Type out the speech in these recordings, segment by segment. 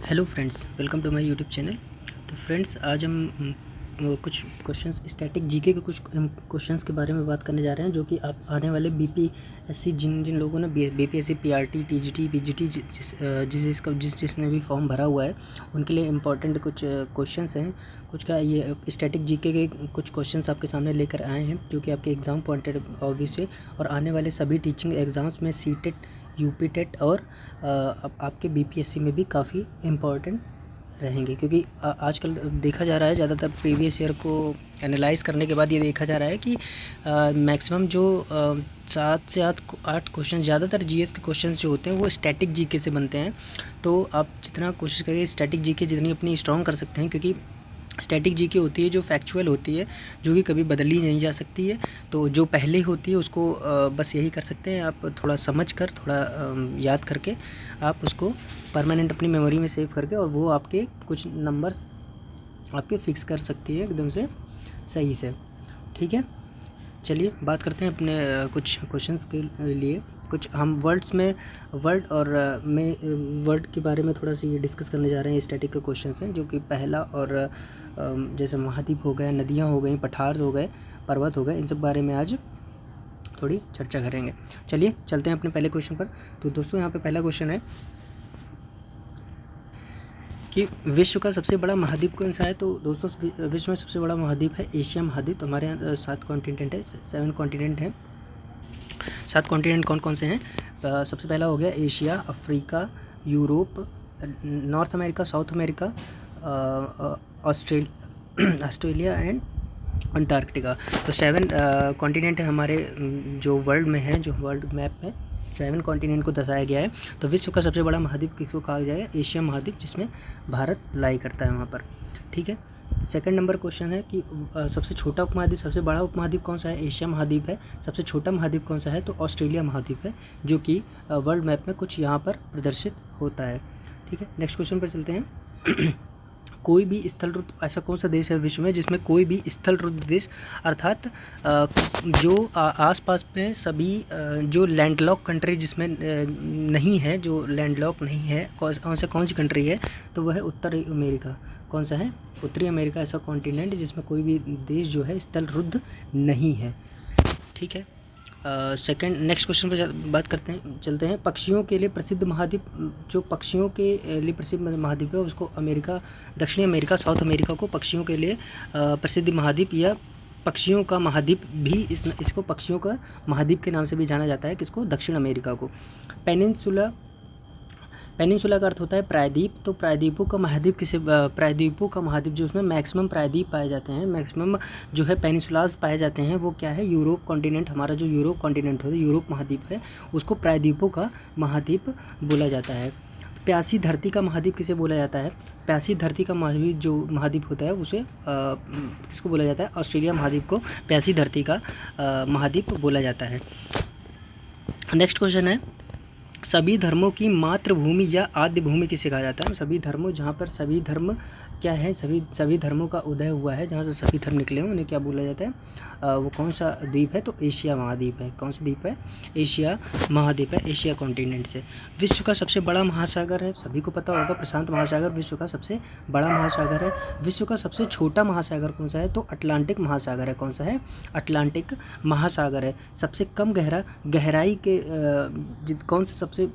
Hello friends, welcome to my YouTube channel. तो friends, आज हम कुछ क्वेश्चंस स्टैटिक जीके के कुछ क्वेश्चंस के बारे में बात करने जा रहे हैं, जो कि आप आने वाले बीपीएससी जिन लोगों ने बीपीएससी पीआरटी टीजीटी पीजीटी जिसने भी फॉर्म भरा हुआ है उनके लिए इम्पोर्टेंट कुछ क्वेश्चंस हैं। कुछ का ये स्टैटिक जीके के कुछ क्वेश्चंस आपके सामने लेकर आए हैं, जो कि आपके एग्ज़ाम पॉइंटेड ऑब्वियस है और आने वाले सभी टीचिंग एग्ज़ाम्स में सीटेट, यूपी टेट और आपके बीपीएससी में भी काफ़ी इम्पॉर्टेंट रहेंगे, क्योंकि आजकल देखा जा रहा है, ज़्यादातर प्रीवियस ईयर को एनालाइज करने के बाद ये देखा जा रहा है कि मैक्सिमम जो 7 से 8 क्वेश्चन, ज़्यादातर जीएस के क्वेश्चंस जो होते हैं वो स्टैटिक जीके से बनते हैं। तो आप जितना कोशिश करिए स्टैटिक जीके जितनी अपनी स्ट्रॉन्ग कर सकते हैं, क्योंकि स्टैटिक जीके होती है जो फैक्चुअल होती है, जो कि कभी बदली नहीं जा सकती है। तो जो पहले होती है उसको बस यही कर सकते हैं आप, थोड़ा समझ कर, थोड़ा याद करके आप उसको परमानेंट अपनी मेमोरी में सेव करके, और वो आपके कुछ नंबर्स आपके फिक्स कर सकती है एकदम से सही से। ठीक है, चलिए बात करते हैं अपने कुछ क्वेश्चंस के लिए। कुछ हम वर्ड के बारे में थोड़ा सा ये डिस्कस करने जा रहे हैं। स्टैटिक के क्वेश्चंस हैं, जो कि पहला और जैसे महाद्वीप हो गए, नदियाँ हो गई, पठार हो गए, पर्वत हो गए, इन सब बारे में आज थोड़ी चर्चा करेंगे। चलिए चलते हैं अपने पहले क्वेश्चन पर। तो दोस्तों, यहाँ पे पहला क्वेश्चन है कि विश्व का सबसे बड़ा महाद्वीप कौन सा है। तो दोस्तों, विश्व में सबसे बड़ा महाद्वीप है एशिया महाद्वीप। हमारे यहाँ 7 कॉन्टिनेंट है, 7 कॉन्टिनेंट हैं। 7 कॉन्टिनेंट कौन कौन से हैं? सबसे पहला हो गया Asia, Africa, Europe, north America, south America, Australia and Antarctica. तो 7 कॉन्टिनेंट है हमारे जो वर्ल्ड में है, जो वर्ल्ड मैप में 7 कॉन्टिनेंट को दर्शाया गया है। तो विश्व का सबसे बड़ा महाद्वीप किसको कहा जाएगा? एशिया महाद्वीप, जिसमें भारत लाई करता है वहाँ पर। ठीक है, सेकंड नंबर क्वेश्चन है कि सबसे छोटा उपमहाद्वीप, सबसे बड़ा उपमहाद्वीप कौन सा है? एशिया महाद्वीप है। सबसे छोटा महाद्वीप कौन सा है? तो ऑस्ट्रेलिया महाद्वीप है, जो कि वर्ल्ड मैप में कुछ यहाँ पर प्रदर्शित होता है। ठीक है, नेक्स्ट क्वेश्चन पर चलते हैं। कोई भी स्थल रुद्ध, ऐसा कौन सा देश है विश्व में जिसमें कोई भी स्थल रुद्ध देश, अर्थात जो आसपास में सभी जो लैंडलॉक कंट्री जिसमें नहीं है, जो लैंडलॉक नहीं है, कौन सी कंट्री है? तो वह है उत्तरी अमेरिका। कौन सा है? उत्तरी अमेरिका ऐसा कॉन्टिनेंट जिसमें कोई भी देश जो है स्थल रुद्ध नहीं है। ठीक है, सेकंड नेक्स्ट क्वेश्चन पर बात करते हैं, चलते हैं। पक्षियों के लिए प्रसिद्ध महाद्वीप, जो पक्षियों के लिए प्रसिद्ध महाद्वीप है उसको अमेरिका, दक्षिणी अमेरिका, साउथ अमेरिका को पक्षियों के लिए प्रसिद्ध महाद्वीप या पक्षियों का महाद्वीप भी इसको पक्षियों का महाद्वीप के नाम से भी जाना जाता है। किसको? दक्षिण अमेरिका को। पेनिनसुला का अर्थ होता है प्रायद्वीप। तो प्रायद्वीपों का महाद्वीप किसे? प्रायद्वीपों का महाद्वीप जो उसमें मैक्सिमम प्रायद्वीप पाए जाते हैं, मैक्सिमम जो है पेनिनसुलाज पाए जाते हैं, वो क्या है? Europe continent. हमारा जो यूरोप कॉन्टिनेंट होता है, यूरोप महाद्वीप है, उसको प्रायद्वीपों का महाद्वीप बोला जाता है। प्यासी धरती का महाद्वीप किसे बोला जाता है? प्यासी धरती का महाद्वीप जो महाद्वीप होता है उसे किसको बोला जाता है? ऑस्ट्रेलिया महाद्वीप को प्यासी धरती का महाद्वीप बोला जाता है। नेक्स्ट क्वेश्चन है, सभी धर्मों की मातृभूमि या आद्य भूमि किसे कहा जाता है? सभी धर्मों, जहाँ पर सभी धर्म क्या है, सभी धर्मों का उदय हुआ है, जहाँ से सभी धर्म निकले हैं, उन्हें क्या बोला जाता है? वो कौन सा द्वीप है? तो एशिया महाद्वीप है। कौन सा द्वीप है? एशिया महाद्वीप है, एशिया कॉन्टिनेंट से। विश्व का सबसे बड़ा महासागर है, सभी को पता होगा, प्रशांत महासागर विश्व का सबसे बड़ा महासागर है। विश्व का सबसे छोटा महासागर कौन सा है? तो अटलांटिक महासागर है। कौन सा है? अटलांटिक महासागर है। सबसे कम गहराई के कौन सा सबसे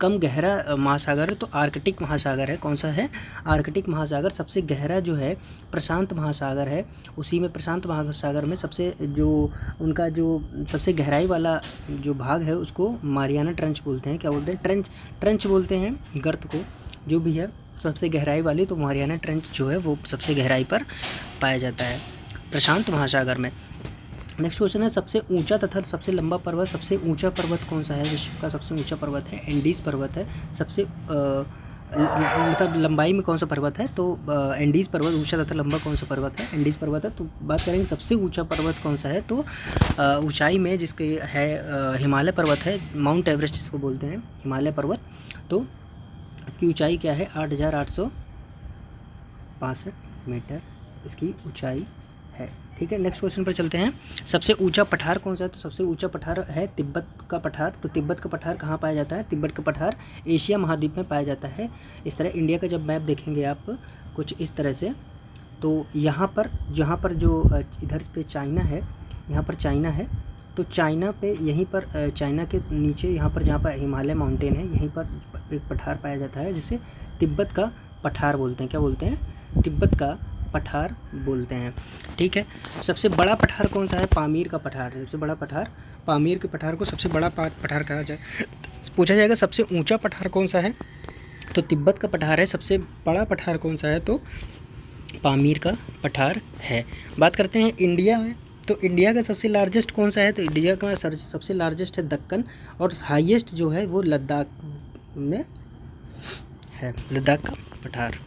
कम गहरा महासागर है? तो आर्कटिक महासागर है। कौन सा है? आर्कटिक महासागर। सबसे गहरा जो है प्रशांत महासागर है। उसी में प्रशांत महासागर में सबसे जो उनका जो सबसे गहराई वाला जो भाग है उसको मारियाना ट्रेंच बोलते हैं। क्या बोलते हैं? ट्रेंच बोलते हैं गर्त को, जो भी है सबसे गहराई वाली। तो मारियाना ट्रेंच जो है वो सबसे गहराई पर पाया जाता है प्रशांत महासागर में। नेक्स्ट क्वेश्चन है, सबसे ऊंचा तथा सबसे लंबा पर्वत। सबसे ऊंचा पर्वत कौन सा है? विश्व का सबसे ऊंचा पर्वत है एंडीज़ पर्वत है। सबसे मतलब लंबाई में कौन सा पर्वत है? तो एंडीज़ पर्वत। ऊंचा तथा लंबा कौन सा पर्वत है? एंडीज़ पर्वत है। तो बात करेंगे सबसे ऊंचा पर्वत कौन सा है? तो ऊंचाई में जिसके है हिमालय पर्वत है, माउंट एवरेस्ट जिसको बोलते हैं, हिमालय पर्वत। तो इसकी ऊंचाई क्या है? 8,865 मीटर इसकी ऊंचाई है। ठीक है, नेक्स्ट क्वेश्चन पर चलते हैं। सबसे ऊंचा पठार कौन सा है? तो सबसे ऊंचा पठार है तिब्बत का पठार। तो तिब्बत का पठार कहाँ पाया जाता है? तिब्बत का पठार एशिया महाद्वीप में पाया जाता है। इस तरह इंडिया का जब मैप देखेंगे आप कुछ इस तरह से, तो यहाँ पर जहाँ पर जो इधर पे चाइना है, यहाँ पर चाइना है, तो चाइना पे यहीं पर चाइना के नीचे यहाँ पर जहाँ पर हिमालय माउंटेन है, यहीं पर एक पठार पाया जाता है जिसे तिब्बत का पठार बोलते हैं। क्या बोलते हैं? तिब्बत का पठार बोलते हैं। ठीक है, सबसे बड़ा पठार कौन सा है? पामीर का पठार। सबसे बड़ा पठार पामीर के पठार को सबसे बड़ा पठार कहा जाए। पूछा जाएगा सबसे ऊंचा पठार कौन सा है? तो तिब्बत का पठार है। सबसे बड़ा पठार कौन सा है? तो पामीर का पठार है। बात करते हैं इंडिया में, तो इंडिया का सबसे लार्जेस्ट कौन सा है? तो इंडिया का सबसे लार्जेस्ट है दक्कन, और हाईएस्ट जो है वो लद्दाख में है, लद्दाख का पठार।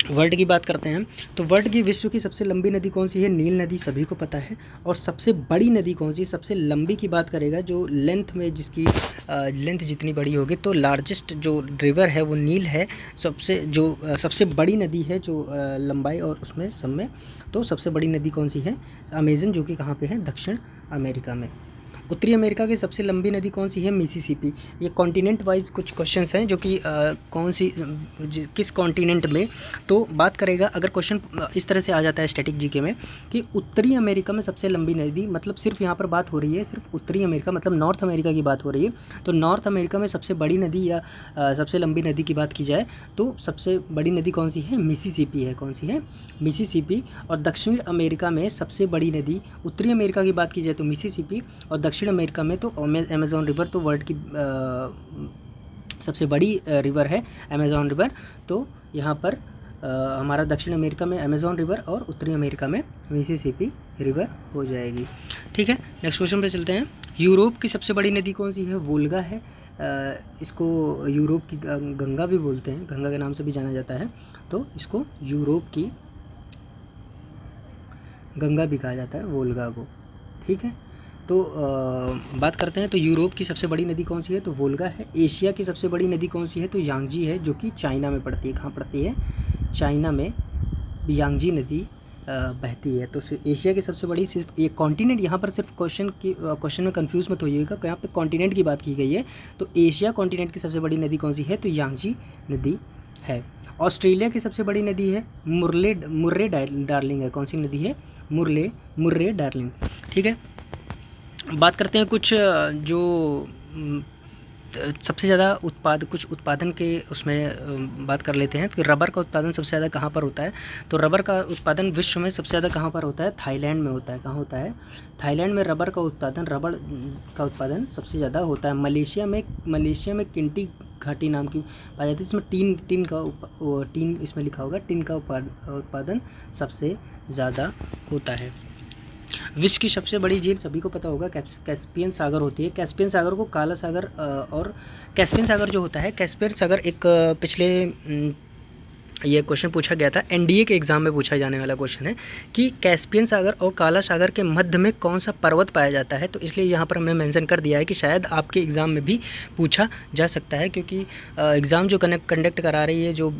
वर्ल्ड की बात करते हैं, तो वर्ल्ड की विश्व की सबसे लंबी नदी कौन सी है? नील नदी, सभी को पता है। और सबसे बड़ी नदी कौन सी? सबसे लंबी की बात करेगा जो लेंथ में, जिसकी लेंथ जितनी बड़ी होगी, तो लार्जेस्ट जो रिवर है वो नील है। सबसे बड़ी नदी है जो लंबाई और उसमें सब में, तो सबसे बड़ी नदी कौन सी है? अमेजन, जो कि कहाँ पे है? दक्षिण अमेरिका में। उत्तरी अमेरिका की सबसे लंबी नदी कौन सी है? मिसिसिपी। ये कॉन्टिनेंट वाइज कुछ क्वेश्चंस हैं जो कि कौन सी किस कॉन्टिनेंट में, तो बात करेगा। अगर क्वेश्चन इस तरह से आ जाता है स्टैटिक जीके में कि उत्तरी अमेरिका में सबसे लंबी नदी, मतलब सिर्फ यहाँ पर बात हो रही है सिर्फ उत्तरी अमेरिका, मतलब नॉर्थ अमेरिका की बात हो रही है। तो नॉर्थ अमेरिका में सबसे बड़ी नदी या सबसे लंबी नदी की बात की जाए तो सबसे बड़ी नदी कौन सी है? मिसिसिपी है। कौन सी है? मिसिसिपी। और दक्षिण अमेरिका में सबसे बड़ी नदी, उत्तरी अमेरिका की बात की जाए तो मिसिसिपी, और दक्षिण अमेरिका में तो अमेज़न रिवर, तो वर्ल्ड की सबसे बड़ी रिवर है अमेज़न रिवर। तो यहाँ पर हमारा दक्षिण अमेरिका में अमेज़न रिवर और उत्तरी अमेरिका में मिसिसिपी रिवर हो जाएगी। ठीक है, नेक्स्ट क्वेश्चन पे चलते हैं। यूरोप की सबसे बड़ी नदी कौन सी है? वोल्गा है। इसको यूरोप की गंगा भी बोलते हैं, गंगा के नाम से भी जाना जाता है। तो इसको यूरोप की गंगा भी कहा जाता है, वोल्गा को। ठीक है, तो बात करते हैं, तो यूरोप की सबसे बड़ी नदी कौन सी है? तो वोल्गा है। एशिया की सबसे बड़ी नदी कौन सी है? तो यांगजी है, जो कि चाइना में पड़ती है। कहाँ पड़ती है? चाइना में यांगजी नदी बहती है। तो एशिया की सबसे बड़ी, सिर्फ एक कॉन्टिनेंट, यहाँ पर सिर्फ क्वेश्चन में कंफ्यूज मत होइएगा, यहाँ पे कॉन्टिनेंट की बात की गई है। तो एशिया कॉन्टिनेंट की सबसे बड़ी नदी कौन सी है? तो यांगजी नदी है। ऑस्ट्रेलिया की सबसे बड़ी नदी है मुर्रे डार्लिंग है। कौन सी नदी है? Murray darling. ठीक है, बात करते हैं कुछ जो सबसे ज़्यादा उत्पादन के उसमें बात कर लेते हैं। तो रबर का उत्पादन सबसे ज़्यादा कहाँ पर होता है? तो रबर का उत्पादन विश्व में सबसे ज़्यादा कहाँ पर होता है? थाईलैंड में होता है। कहाँ होता है? थाईलैंड में रबर का उत्पादन सबसे ज़्यादा होता है। मलेशिया में किंटी घाटी नाम की पाई जाती है, इसमें टीन इसमें लिखा होगा, टिन का उत्पादन सबसे ज़्यादा होता है। विश्व की सबसे बड़ी झील सभी को पता होगा कैस्पियन सागर होती है। कैस्पियन सागर को काला सागर और कैस्पियन सागर जो होता है, कैस्पियन सागर एक पिछले ये क्वेश्चन पूछा गया था, एनडीए के एग्ज़ाम में पूछा जाने वाला क्वेश्चन है कि कैस्पियन सागर और काला सागर के मध्य में कौन सा पर्वत पाया जाता है। तो इसलिए यहाँ पर हमने मेंशन कर दिया है कि शायद आपके एग्ज़ाम में भी पूछा जा सकता है, क्योंकि एग्ज़ाम जो कंडक्ट करा रही है, जो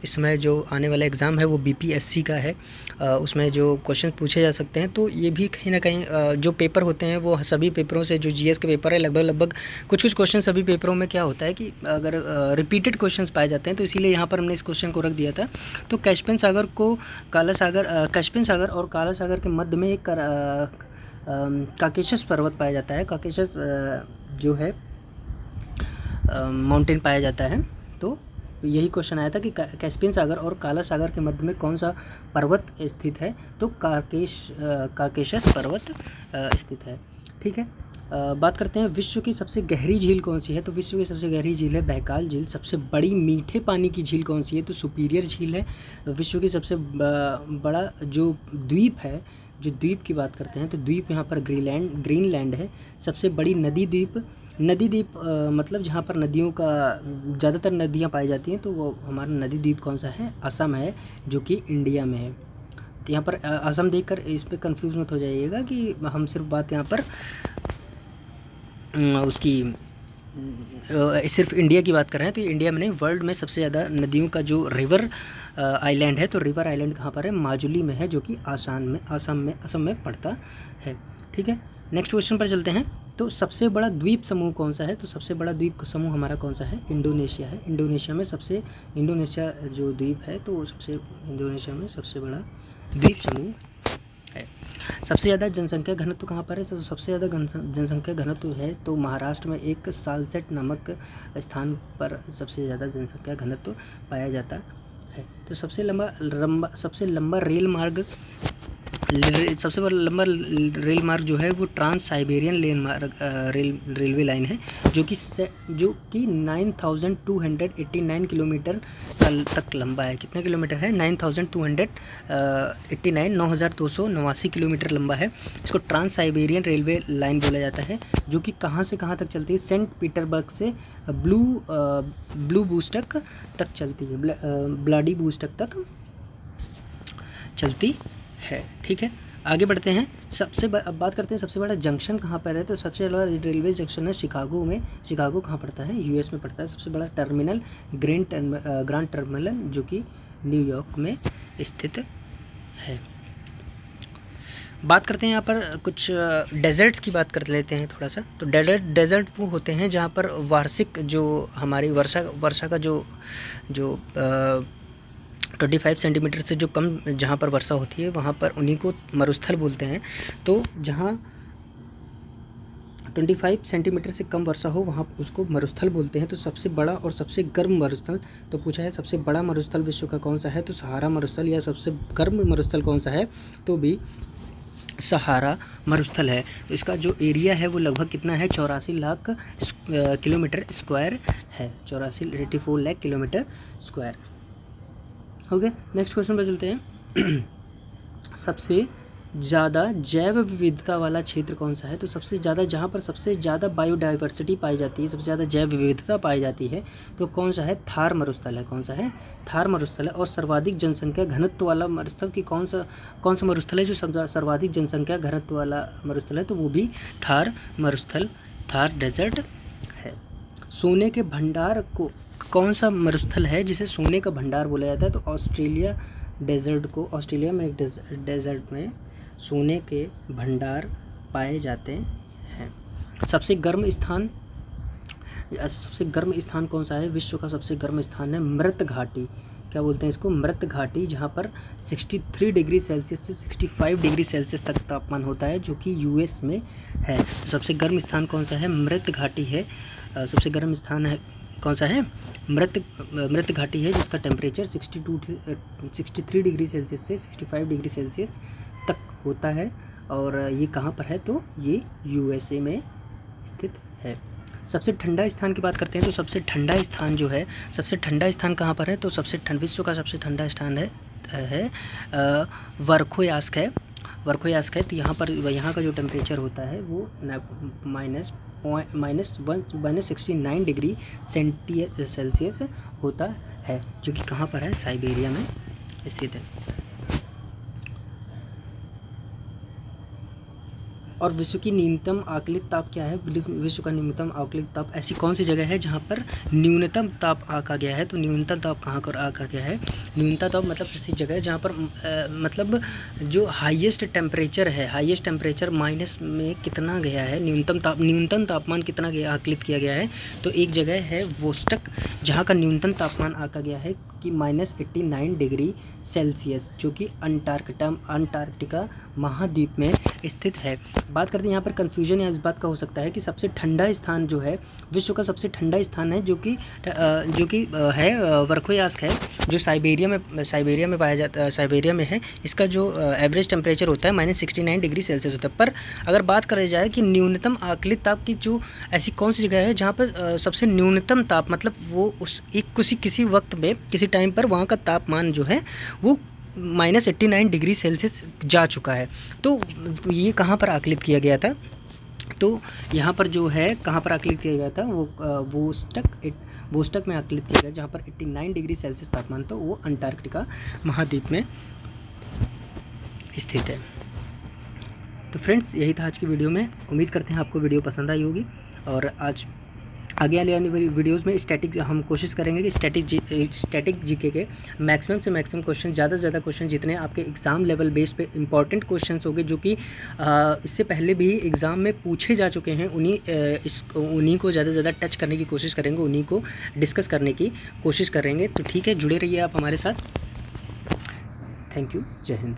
इसमें जो आने वाला एग्ज़ाम है वो बीपीएससी का है। उसमें जो क्वेश्चन पूछे जा सकते हैं, तो ये भी कहीं ना कहीं जो पेपर होते हैं वो सभी पेपरों से, जो जीएस के पेपर है, लगभग कुछ क्वेश्चन सभी पेपरों में क्या होता है कि अगर रिपीटेड क्वेश्चन पाए जाते हैं, तो इसीलिए यहाँ पर हमने इस क्वेश्चन को रख दिया था। तो कैस्पियन सागर और काला सागर के मध्य में एक काकेशस पर्वत पाया जाता है। काकेशस जो है माउंटेन पाया जाता है। तो यही क्वेश्चन आया था कि कैस्पियन सागर और काला सागर के मध्य में कौन सा पर्वत स्थित है? तो काकेशस पर्वत स्थित है। ठीक है, बात करते हैं विश्व की सबसे गहरी झील कौन सी है? तो विश्व की सबसे गहरी झील है बहकाल झील। सबसे बड़ी मीठे पानी की झील कौन सी है? तो सुपीरियर झील है। विश्व की सबसे बड़ा जो द्वीप है, जो द्वीप की बात करते हैं, तो द्वीप यहाँ पर ग्रीनलैंड है। सबसे बड़ी नदी द्वीप मतलब जहाँ पर नदियों का ज़्यादातर नदियाँ पाई जाती हैं, तो वो हमारा नदी द्वीप कौन सा है? असम है, जो कि इंडिया में है। तो यहाँ पर असम देखकर इस पर कंफ्यूज मत हो जाइएगा कि हम सिर्फ बात यहाँ पर उसकी सिर्फ इंडिया की बात कर रहे हैं। तो इंडिया में नहीं, वर्ल्ड में सबसे ज़्यादा नदियों का जो रिवर आइलैंड है, तो रिवर आइलैंड कहाँ पर है? माजुली में है, जो कि असम में पड़ता है। ठीक है, नेक्स्ट क्वेश्चन पर चलते हैं। तो सबसे बड़ा द्वीप समूह कौन सा है? तो सबसे बड़ा द्वीप समूह हमारा कौन सा है? इंडोनेशिया है। इंडोनेशिया जो द्वीप है, तो इंडोनेशिया में सबसे बड़ा द्वीप समूह है। सबसे ज़्यादा जनसंख्या घनत्व कहाँ पर है? तो सबसे ज़्यादा जनसंख्या घनत्व है तो महाराष्ट्र में एक सालसेट नामक स्थान पर सबसे ज़्यादा जनसंख्या घनत्व पाया जाता है। तो सबसे लंबा रेल मार्ग जो है वो ट्रांस साइबेरियन रेलवे लाइन है, जो कि 9289 किलोमीटर तक लंबा है। कितने किलोमीटर है? 9289 किलोमीटर लंबा है। इसको ट्रांस साइबेरियन रेलवे लाइन बोला जाता है, जो कि कहाँ से कहाँ तक चलती है? सेंट पीटर्सबर्ग से ब्लू बूस्टक तक चलती है, व्लादिवोस्तोक तक चलती है। ठीक है, आगे बढ़ते हैं। अब बात करते हैं सबसे बड़ा जंक्शन कहाँ पर है? तो सबसे बड़ा रेलवे जंक्शन है शिकागो में। शिकागो कहाँ पड़ता है? यूएस में पड़ता है। सबसे बड़ा टर्मिनल ग्रैंड टर्मिनल, जो कि न्यूयॉर्क में स्थित है। बात करते हैं यहाँ पर कुछ डेजर्ट्स की बात कर लेते हैं थोड़ा सा। तो डेजर्ट वो होते हैं जहाँ पर वार्षिक जो हमारी वर्षा का जो 25 सेंटीमीटर से जो कम जहाँ पर वर्षा होती है, वहाँ पर उन्हीं को मरुस्थल बोलते हैं। तो जहाँ 25 सेंटीमीटर से कम वर्षा हो, वहाँ उसको मरुस्थल बोलते हैं। तो सबसे बड़ा और सबसे गर्म मरुस्थल, तो पूछा है सबसे बड़ा मरुस्थल विश्व का कौन सा है? तो सहारा मरुस्थल। या सबसे गर्म मरुस्थल कौन सा है? तो भी सहारा मरुस्थल है। तो इसका जो एरिया है वो लगभग कितना है? 84 लाख किलोमीटर स्क्वायर है। 84 lakh kilometre square. Okay, next question पर चलते हैं। सबसे ज़्यादा जैव विविधता वाला क्षेत्र कौन सा है? तो सबसे ज़्यादा जहाँ पर सबसे ज़्यादा बायोडाइवर्सिटी पाई जाती है, सबसे ज़्यादा जैव विविधता पाई जाती है, तो कौन सा है? थार मरुस्थल है। कौन सा है? थार मरुस्थल है। और सर्वाधिक जनसंख्या घनत्व वाला मरुस्थल की कौन सा मरुस्थल है जो सर्वाधिक जनसंख्या घनत्व वाला मरुस्थल है? तो वो भी थार मरुस्थल, थार डेजर्ट है। सोने के भंडार को कौन सा मरुस्थल है जिसे सोने का भंडार बोला जाता है? तो ऑस्ट्रेलिया में एक डेजर्ट में सोने के भंडार पाए जाते हैं। सबसे गर्म स्थान कौन सा है? विश्व का सबसे गर्म स्थान है मृत घाटी। क्या बोलते हैं इसको? मृत घाटी, जहाँ पर 63 डिग्री सेल्सियस से 65 डिग्री सेल्सियस तक तापमान होता है, जो कि यूएस में है। तो सबसे गर्म स्थान कौन सा है? मृत घाटी है। सबसे गर्म स्थान है कौन सा है? मृत घाटी है, जिसका टेम्परेचर 63 डिग्री सेल्सियस से 65 डिग्री सेल्सियस तक होता है। और ये कहाँ पर है? तो ये यूएसए में स्थित है। सबसे ठंडा स्थान की बात करते हैं। तो सबसे ठंडा स्थान जो है, सबसे ठंडा स्थान कहाँ पर है? तो विश्व का सबसे ठंडा स्थान है वर्खोयास्क है। तो यहाँ का जो टेम्परेचर होता है वो -69 डिग्री सेल्सियस होता है, जो कि कहाँ पर है? साइबेरिया में स्थित है। और विश्व की न्यूनतम आकलित ताप क्या है? विश्व का न्यूनतम आकलित ताप ऐसी कौन सी जगह है जहाँ पर न्यूनतम ताप आका गया है? तो न्यूनतम ताप कहाँ पर आका गया है? न्यूनतम ताप मतलब ऐसी जगह है जहाँ पर मतलब जो हाईएस्ट टेम्परेचर माइनस में कितना गया है, न्यूनतम तापमान कितना गया आकलित किया गया है? तो एक जगह है वोस्टक, जहाँ का न्यूनतम तापमान आका गया है कि -89 डिग्री सेल्सियस, जो कि अंटार्कटिका महाद्वीप में स्थित है। बात करते हैं यहाँ पर कन्फ्यूजन इस बात का हो सकता है कि सबसे ठंडा स्थान जो है, विश्व का सबसे ठंडा स्थान है जो कि है वर्खोयास्क है, जो साइबेरिया में पाया जाता है, साइबेरिया में है। इसका जो एवरेज टेम्परेचर होता है -69 डिग्री सेल्सियस होता है। पर अगर बात करी जाए कि न्यूनतम आकलित ताप की जो ऐसी कौन सी जगह है जहाँ पर सबसे न्यूनतम ताप, मतलब वो किसी वक्त में किसी टाइम पर वहाँ का तापमान जो है वो -89 डिग्री सेल्सियस जा चुका है, तो ये कहाँ पर आकलित किया गया था? तो यहाँ पर जो है कहाँ पर आकलित किया गया था? वो वोस्टक में आकलित किया गया, जहाँ पर 89 डिग्री सेल्सियस तापमान, तो वो अंटार्कटिका महाद्वीप में स्थित है। तो फ्रेंड्स, यही था आज की वीडियो में। उम्मीद करते हैं आपको वीडियो पसंद आई होगी। और आज आगे आने वाली वीडियोस में स्टैटिक हम कोशिश करेंगे कि स्टैटिक जीके के मैक्सिमम से मैक्सिमम क्वेश्चन, ज़्यादा से ज़्यादा क्वेश्चन जितने आपके एग्ज़ाम लेवल बेस पे इंपॉर्टेंट क्वेश्चंस होंगे, जो कि इससे पहले भी एग्ज़ाम में पूछे जा चुके हैं, उन्हीं को ज़्यादा से ज़्यादा टच करने की कोशिश करेंगे, उन्हीं को डिस्कस करने की कोशिश करेंगे। तो ठीक है, जुड़े रहिए आप हमारे साथ। Thank you. जय हिंद।